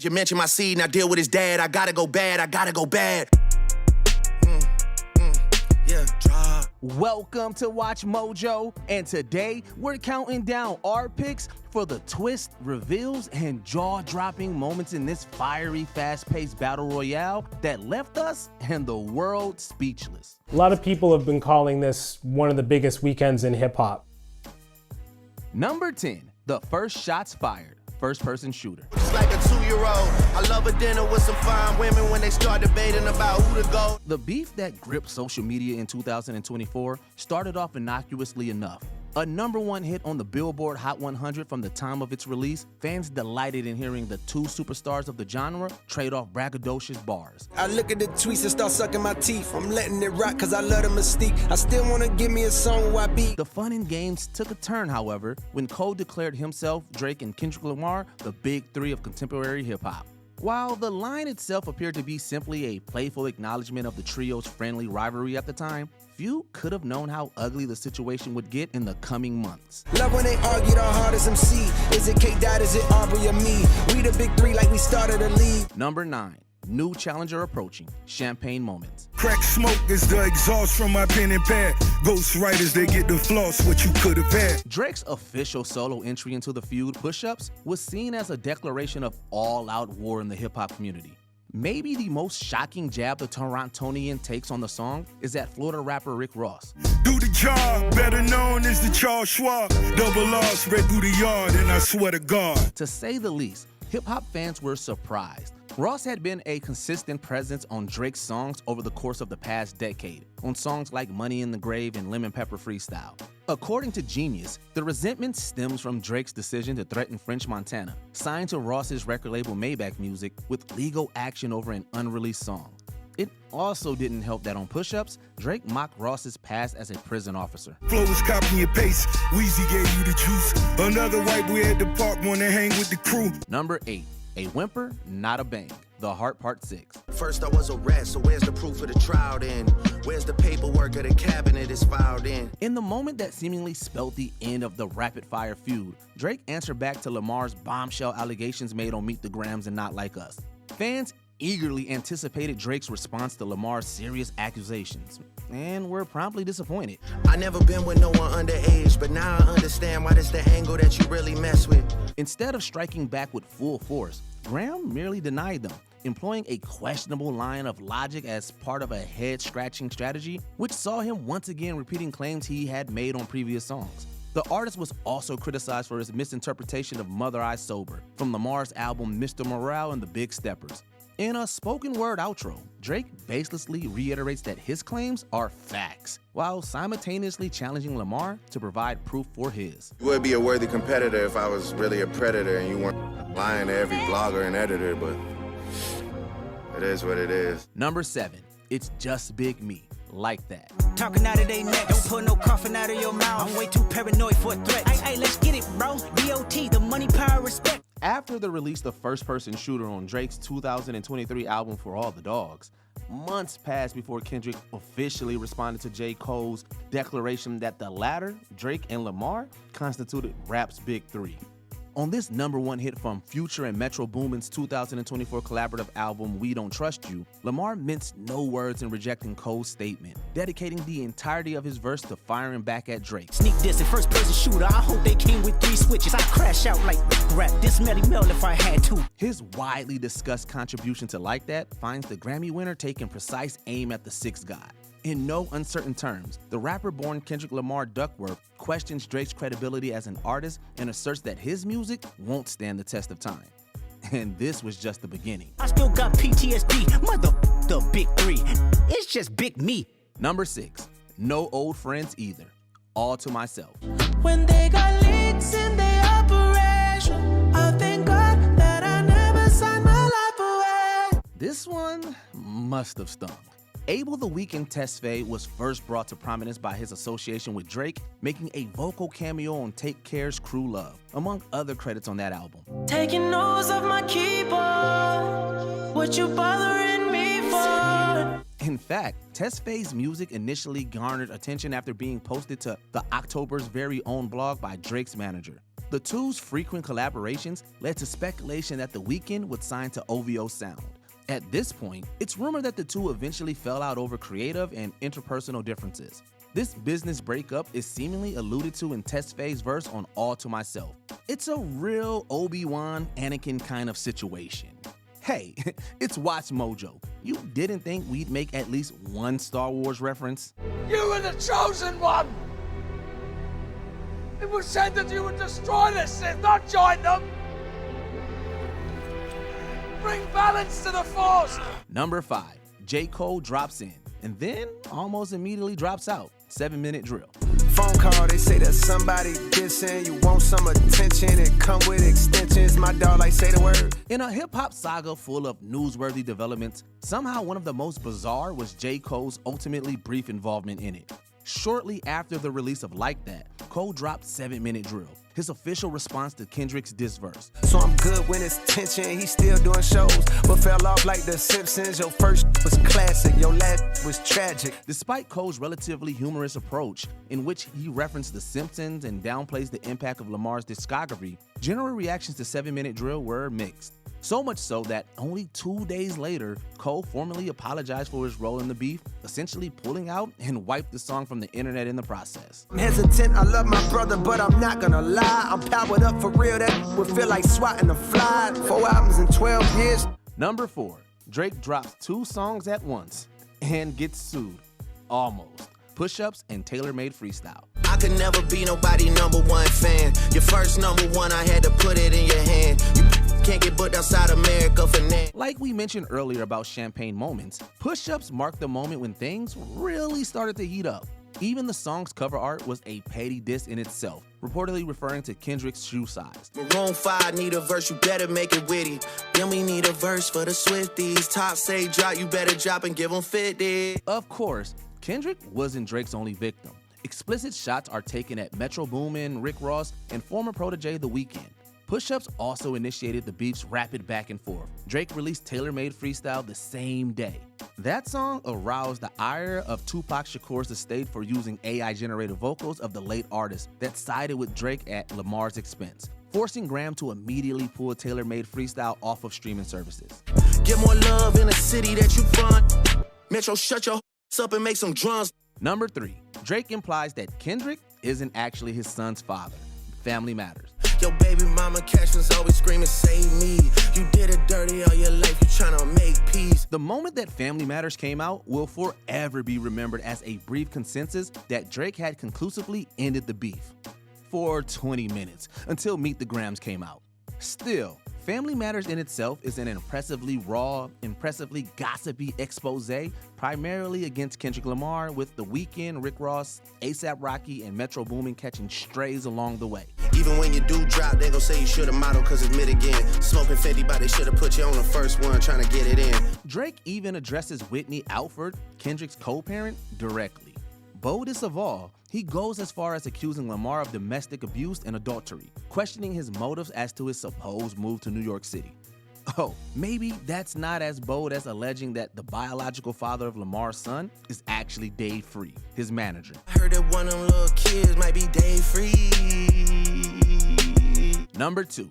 You mention my seed and I deal with his dad. I gotta go bad, I gotta go bad. Yeah, drop. Welcome to Watch Mojo, and today we're counting down our picks for the twists, reveals, and jaw-dropping moments in this fiery, fast-paced battle royale that left us and the world speechless. A lot of people have been calling this one of the biggest weekends in hip-hop. Number 10, the first shots fired. First-person shooter. Just like a 2-year-old, I love a dinner with some fine women when they start debating about who to go. The beef that gripped social media in 2024 started off innocuously enough. A #1 hit on the Billboard Hot 100 from the time of its release, fans delighted in hearing the two superstars of the genre trade off braggadocious bars. I look at the tweets and start sucking my teeth. I'm letting it rock cause I love the mystique. I still wanna give me a song where I beat. The fun and games took a turn, however, when Cole declared himself, Drake, and Kendrick Lamar the big three of contemporary hip-hop. While the line itself appeared to be simply a playful acknowledgement of the trio's friendly rivalry at the time, few could have known how ugly the situation would get in the coming months. Love when they argue the hardest MC. Is it K-Dot, is it Aubrey or me? We the big three like we started a league. Number 9, new challenger approaching, champagne moments. Crack smoke is the exhaust from my pen and pad. Ghost writers, they get the floss what you could have had. Drake's official solo entry into the feud, Push-Ups, was seen as a declaration of all-out war in the hip-hop community. Maybe the most shocking jab the Torontonian takes on the song is that Florida rapper Rick Ross. Do the job, better known as the Charles Schwab. Double R spread through the yard, and I swear to God. To say the least, hip-hop fans were surprised. Ross had been a consistent presence on Drake's songs over the course of the past decade, on songs like Money in the Grave and Lemon Pepper Freestyle. According to Genius, the resentment stems from Drake's decision to threaten French Montana, signed to Ross's record label Maybach Music, with legal action over an unreleased song. It also didn't help that on Push-Ups, Drake mocked Ross's past as a prison officer. Flow was copy and paste. Weezy gave you the juice. Another white boy at the park wanna hang with the crew. Number 8, a whimper, not a bang. The Heart Part 6. First I was arrested, so where's the proof of the trial then? Where's the paperwork of the cabinet is filed in? In the moment that seemingly spelled the end of the rapid-fire feud, Drake answered back to Lamar's bombshell allegations made on Meet the Grams and Not Like Us. Fans eagerly anticipated Drake's response to Lamar's serious accusations, and were promptly disappointed. I never been with no one underage, but now I understand why that's the angle that you really mess with. Instead of striking back with full force, Graham merely denied them, employing a questionable line of logic as part of a head-scratching strategy, which saw him once again repeating claims he had made on previous songs. The artist was also criticized for his misinterpretation of Mother I Sober from Lamar's album Mr. Morale and the Big Steppers. In a spoken word outro, Drake baselessly reiterates that his claims are facts, while simultaneously challenging Lamar to provide proof for his. You would be a worthy competitor if I was really a predator and you weren't lying to every blogger and editor, but it is what it is. Number 7, it's just Big Me. Like that. Talking out of their neck, don't put no coughing out of your mouth. I'm way too paranoid for a threat. Hey, let's get it, bro. DOT, the money, power, respect. After the release of First-Person Shooter on Drake's 2023 album For All the Dogs, months passed before Kendrick officially responded to J. Cole's declaration that the latter, Drake and Lamar, constituted rap's big three. On this #1 hit from Future and Metro Boomin's 2024 collaborative album We Don't Trust You, Lamar minced no words in rejecting Cole's statement, dedicating the entirety of his verse to firing back at Drake. Sneak this and first-person shooter, I hope they came with 3 switches. I crash out like rap this Melly Mel if I had to. His widely discussed contribution to Like That finds the Grammy winner taking precise aim at the sixth god. In no uncertain terms, the rapper-born Kendrick Lamar Duckworth questions Drake's credibility as an artist and asserts that his music won't stand the test of time. And this was just the beginning. I still got PTSD, the big three. It's just big me. Number 6, no old friends either. All to myself. When they got leaks in their operation, I thank God that I never signed my life away. This one must have stung. Abel the Weeknd Tesfaye was first brought to prominence by his association with Drake, making a vocal cameo on Take Care's Crew Love, among other credits on that album. Taking notes of my keyboard, what you bothering me for? In fact, Tesfaye's music initially garnered attention after being posted to the October's very own blog by Drake's manager. The two's frequent collaborations led to speculation that The Weeknd would sign to OVO Sound. At this point, it's rumored that the two eventually fell out over creative and interpersonal differences. This business breakup is seemingly alluded to in Test Faye's verse on All to Myself. It's a real Obi-Wan, Anakin kind of situation. Hey, it's WatchMojo. You didn't think we'd make at least one Star Wars reference? You were the chosen one! It was said that you would destroy the Sith, not join them! Bring balance to the Force! Number 5, J. Cole drops in, and then almost immediately drops out. 7-minute drill. Phone call, they say that somebody dissing. You want some attention, it come with extensions. My dog like say the word. In a hip-hop saga full of newsworthy developments, somehow one of the most bizarre was J. Cole's ultimately brief involvement in it. Shortly after the release of Like That, Cole dropped 7-minute drill, his official response to Kendrick's diss verse. So I'm good when it's tension, he's still doing shows, but fell off like The Simpsons. Your first was classic, your last was tragic. Despite Cole's relatively humorous approach, in which he referenced The Simpsons and downplays the impact of Lamar's discography, general reactions to 7-minute drill were mixed. So much so that only 2 days later, Cole formally apologized for his role in the beef, essentially pulling out and wiped the song from the internet in the process. I'm hesitant, I love my brother, but I'm not gonna lie. I'm powered up for real, that would feel like swatting a fly. 4 albums in 12 years. Number 4, Drake drops 2 songs at once and gets sued. Almost. Push-ups and tailor-made freestyle. I could never be nobody #1 fan. Your first #1, I had to put it in your hand. You can't get booked outside America for now. Like we mentioned earlier about champagne moments, push-ups marked the moment when things really started to heat up. Even the song's cover art was a petty diss in itself, reportedly referring to Kendrick's shoe size. Maroon 5 need a verse, you better make it witty. Then we need a verse for the Swifties. Top say drop, you better drop and give them 50. Of course, Kendrick wasn't Drake's only victim. Explicit shots are taken at Metro Boomin, Rick Ross, and former protege The Weeknd. Push-ups also initiated the beef's rapid back and forth. Drake released Tailor-Made Freestyle the same day. That song aroused the ire of Tupac Shakur's estate for using AI-generated vocals of the late artist that sided with Drake at Lamar's expense, forcing Graham to immediately pull Tailor-Made Freestyle off of streaming services. Get more love in a city that you from. Metro, shut your up and make some drums. Number 3, Drake implies that Kendrick isn't actually his son's father. Family Matters. Your baby mama captions always screaming, save me. You did it dirty all your life, you tryna make peace. The moment that Family Matters came out will forever be remembered as a brief consensus that Drake had conclusively ended the beef. For 20 minutes, until Meet the Grams came out. Still, Family Matters in itself is an impressively raw, impressively gossipy expose, primarily against Kendrick Lamar, with The Weeknd, Rick Ross, A$AP Rocky, and Metro Boomin catching strays along the way. Even when you do drop, they gon' say you should've modeled cause it's mid again. Smoking 50, but they should've put you on the first one trying to get it in. Drake even addresses Whitney Alford, Kendrick's co-parent, directly. Boldest of all, he goes as far as accusing Lamar of domestic abuse and adultery, questioning his motives as to his supposed move to New York City. Oh, maybe that's not as bold as alleging that the biological father of Lamar's son is actually Dave Free, his manager. I heard that one of them little kids might be Dave Free. Number 2,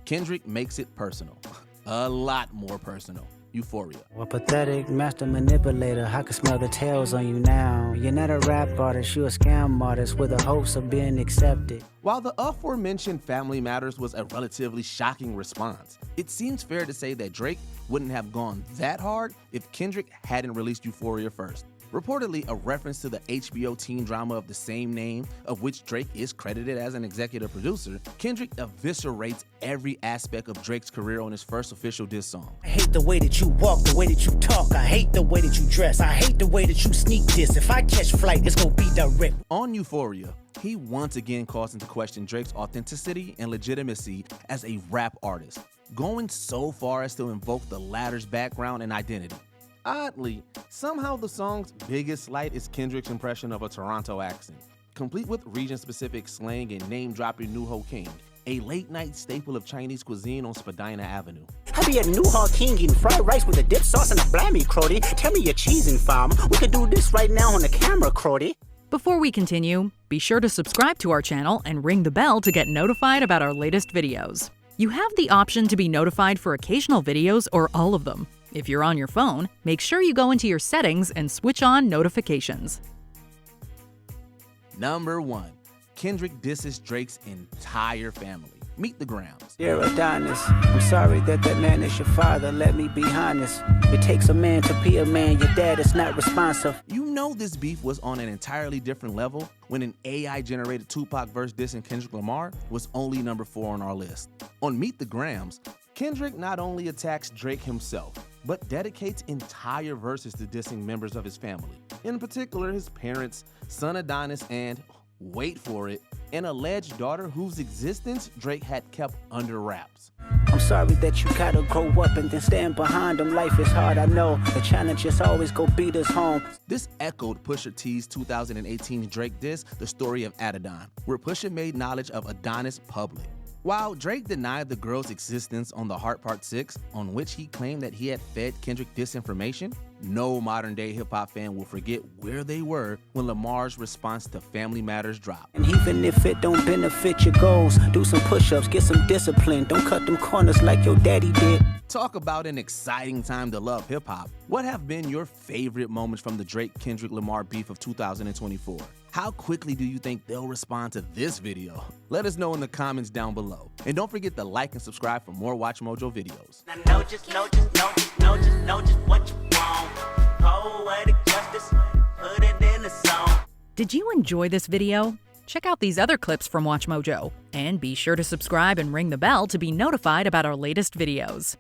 Kendrick makes it personal. A lot more personal. Euphoria. Well, pathetic master manipulator, I can smell the tails on you now. You're not a rap artist, you're a scam artist with the hopes of being accepted. While the aforementioned Family Matters was a relatively shocking response, it seems fair to say that Drake wouldn't have gone that hard if Kendrick hadn't released Euphoria first. Reportedly a reference to the HBO teen drama of the same name, of which Drake is credited as an executive producer, Kendrick eviscerates every aspect of Drake's career on his first official diss song. I hate the way that you walk, the way that you talk. I hate the way that you dress. I hate the way that you sneak this. If I catch flight, it's gonna be direct. On Euphoria, he once again calls into question Drake's authenticity and legitimacy as a rap artist, going so far as to invoke the latter's background and identity. Oddly, somehow the song's biggest slight is Kendrick's impression of a Toronto accent, complete with region-specific slang and name-dropping New Ho King, a late-night staple of Chinese cuisine on Spadina Avenue. I be at New Hall King eating fried rice with a dip sauce and a blammy, Crody. Tell me you're cheesing, fam. We could do this right now on the camera, Crody. Before we continue, be sure to subscribe to our channel and ring the bell to get notified about our latest videos. You have the option to be notified for occasional videos or all of them. If you're on your phone, make sure you go into your settings and switch on notifications. Number 1. Kendrick disses Drake's entire family. Meet the Grams. Dear Adonis, I'm sorry that man is your father. Let me be honest. It takes a man to be a man. Your dad is not responsive. You know this beef was on an entirely different level when an AI-generated Tupac verse dissing Kendrick Lamar was only number 4 on our list. On Meet the Grams, Kendrick not only attacks Drake himself, but dedicates entire verses to dissing members of his family. In particular, his parents, son Adonis, and, wait for it, an alleged daughter whose existence Drake had kept under wraps. I'm sorry that you gotta grow up and then stand behind them. Life is hard, I know. The challenges always go beat us home. This echoed Pusha T's 2018 Drake diss, The Story of Adidon, where Pusha made knowledge of Adonis public. While Drake denied the girl's existence on The Heart Part 6, on which he claimed that he had fed Kendrick disinformation, no modern-day hip-hop fan will forget where they were when Lamar's response to Family Matters dropped. And even if it don't benefit your goals, do some push-ups, get some discipline. Don't cut them corners like your daddy did. Talk about an exciting time to love hip-hop. What have been your favorite moments from the Drake-Kendrick Lamar beef of 2024? How quickly do you think they'll respond to this video? Let us know in the comments down below. And don't forget to like and subscribe for more Watch Mojo videos. Know just what you want. Poetic justice, put it in the song. Did you enjoy this video? Check out these other clips from WatchMojo. And be sure to subscribe and ring the bell to be notified about our latest videos.